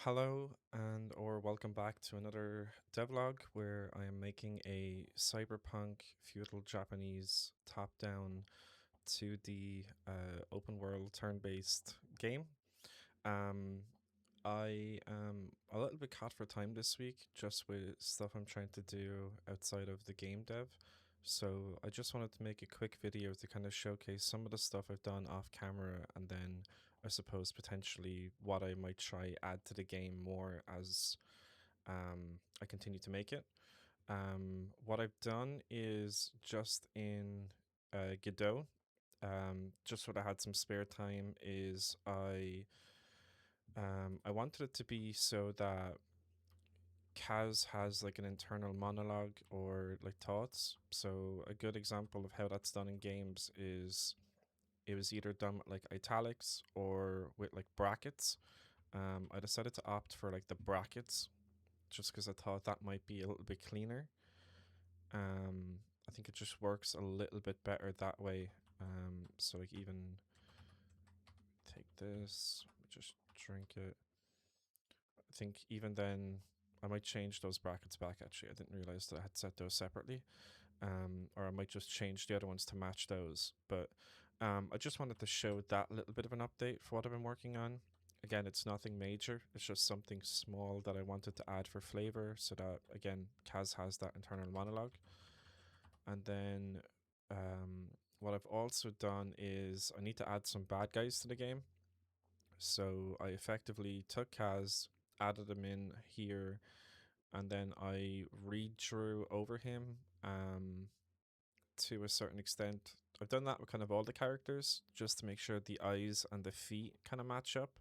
Hello and or welcome back to another devlog where I am making a cyberpunk feudal Japanese top-down 2D open world turn-based game. Um, I am a little bit caught for time this week just with stuff I'm trying to do outside of the game dev. So I just wanted to make a quick video to kind of showcase some of the stuff I've done off camera and then I suppose potentially what I might try add to the game more as I continue to make it. What I've done is just in Godot, just when I had some spare time, is I wanted it to be so that Kaz has like an internal monologue or like thoughts. So a good example of how that's done in games is it was either done with like italics or with like brackets. I decided to opt for like the brackets just because I thought that might be a little bit cleaner. I think it just works a little bit better that way. So like even take this, just drink it. I think even then I might change those brackets back actually. I didn't realize that I had set those separately. Or I might just change the other ones to match those. But I just wanted to show that little bit of an update for what I've been working on. Again, it's nothing major. It's just something small that I wanted to add for flavor so that, again, Kaz has that internal monologue. And then what I've also done is I need to add some bad guys to the game. So I effectively took Kaz, added him in here, and then I redrew over him to a certain extent. I've done that with kind of all the characters just to make sure the eyes and the feet kind of match up.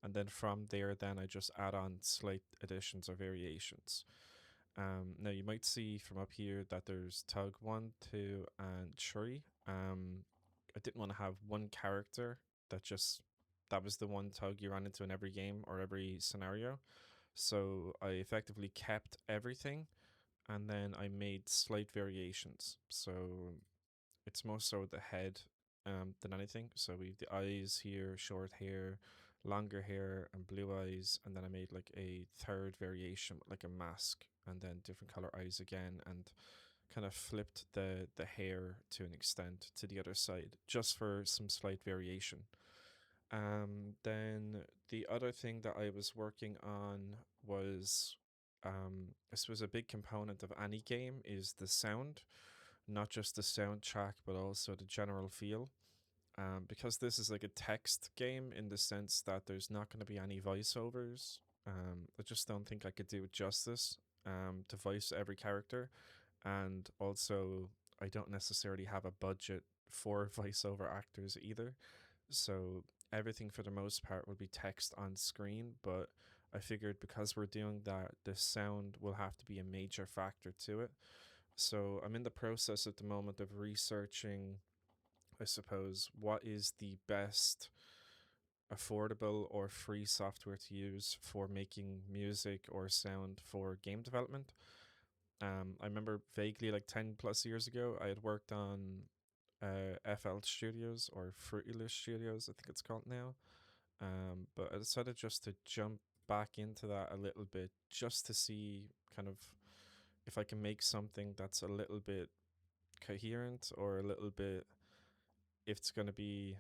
And then from there, then I just add on slight additions or variations. Now you might see from up here that there's Tug 1, 2, and 3. I didn't want to have one character that was the one Tug you ran into in every game or every scenario. So I effectively kept everything and then I made slight variations. So it's more so the head than anything. So we have the eyes here, short hair, longer hair, and blue eyes. And then I made like a third variation with like a mask and then different color eyes again and kind of flipped the hair to an extent to the other side just for some slight variation. Then the other thing that I was working on was this was a big component of any game is the sound, not just the soundtrack, but also the general feel. Because this is like a text game in the sense that there's not going to be any voiceovers. I just don't think I could do it justice to voice every character. And also, I don't necessarily have a budget for voiceover actors either. So everything for the most part will be text on screen, but I figured because we're doing that, the sound will have to be a major factor to it. So I'm in the process at the moment of researching, I suppose, what is the best affordable or free software to use for making music or sound for game development. I remember vaguely like 10 plus years ago, I had worked on FL Studios or Fruity Studios, I think it's called now. But I decided just to jump back into that a little bit just to see kind of if I can make something that's a little bit coherent or a little bit if it's going to be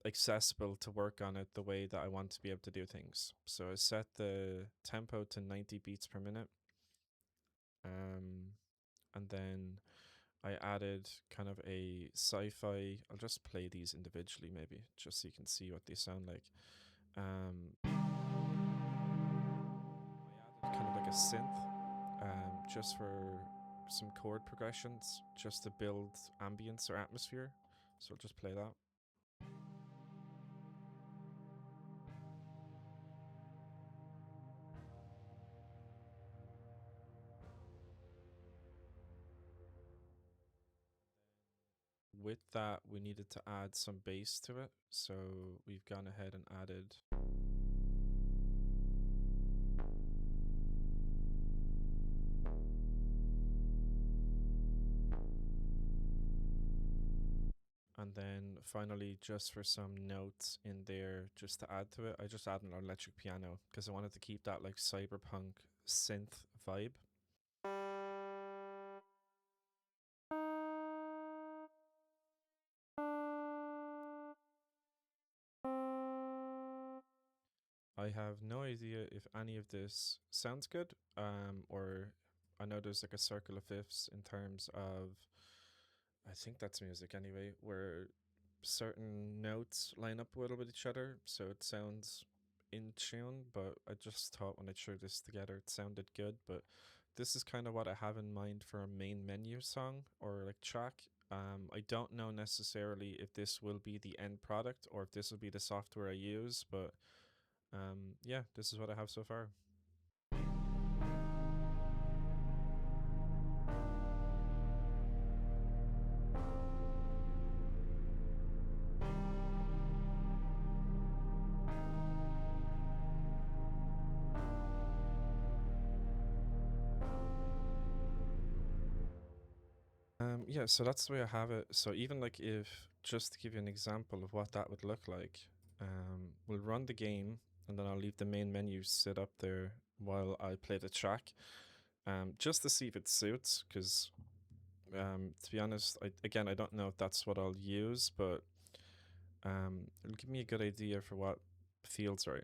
accessible to work on it the way that I want to be able to do things. So I set the tempo to 90 beats per minute. And then I added kind of a sci-fi. I'll just play these individually maybe just so you can see what they sound like. I added kind of like a synth just for some chord progressions just to build ambience or atmosphere. So I'll just play that. With that, we needed to add some bass to it. So we've gone ahead and added And then finally, just for some notes in there, just to add to it, I just added an electric piano because I wanted to keep that like cyberpunk synth vibe. I have no idea if any of this sounds good, or I know there's like a circle of fifths in terms of, I think that's music anyway, where certain notes line up well with each other, so it sounds in tune. But I just thought when I threw this together, it sounded good. But this is kind of what I have in mind for a main menu song or like track. I don't know necessarily if this will be the end product or if this will be the software I use, but yeah, this is what I have so far. Yeah, so that's the way I have it. So even like if just to give you an example of what that would look like, we'll run the game and then I'll leave the main menu sit up there while I play the track, just to see if it suits. Because to be honest, again I don't know if that's what I'll use, but it'll give me a good idea for what feels right.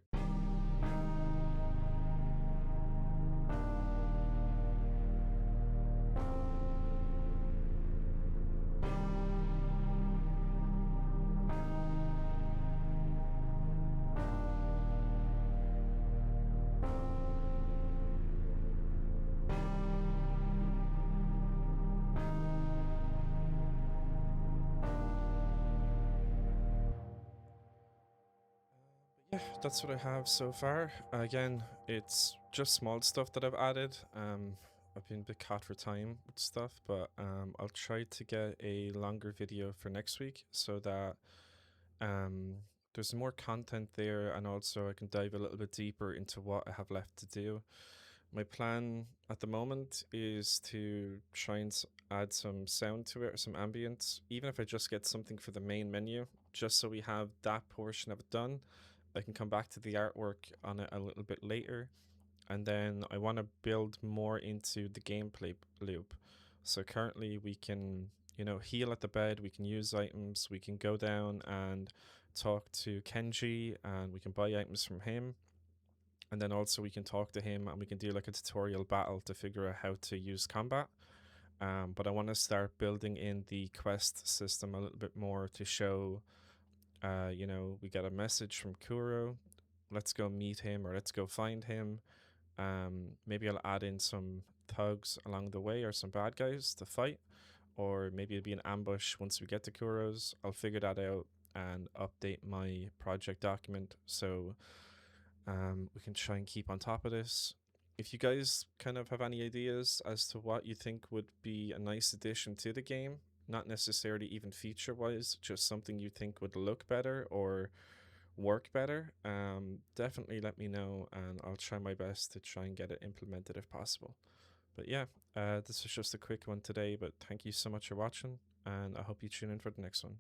Yeah, that's what I have so far. Again, it's just small stuff that I've added. I've been a bit caught for time with stuff, but I'll try to get a longer video for next week so that um, there's more content there, and also I can dive a little bit deeper into what I have left to do. My plan at the moment is to try and add some sound to it or some ambience, even if I just get something for the main menu, just so we have that portion of it done. I can come back to the artwork on it a little bit later, and then I want to build more into the gameplay loop. So currently we can, heal at the bed, we can use items, we can go down and talk to Kenji and we can buy items from him. And then also we can talk to him and we can do like a tutorial battle to figure out how to use combat. But I want to start building in the quest system a little bit more to show, we got a message from Kuro. Let's go meet him or let's go find him. Maybe I'll add in some thugs along the way or some bad guys to fight, or maybe it'll be an ambush once we get to Kuro's. I'll figure that out and update my project document so we can try and keep on top of this. If you guys kind of have any ideas as to what you think would be a nice addition to the game, not necessarily even feature wise, just something you think would look better or work better, definitely let me know and I'll try my best to try and get it implemented if possible. But yeah, this was just a quick one today, but thank you so much for watching and I hope you tune in for the next one.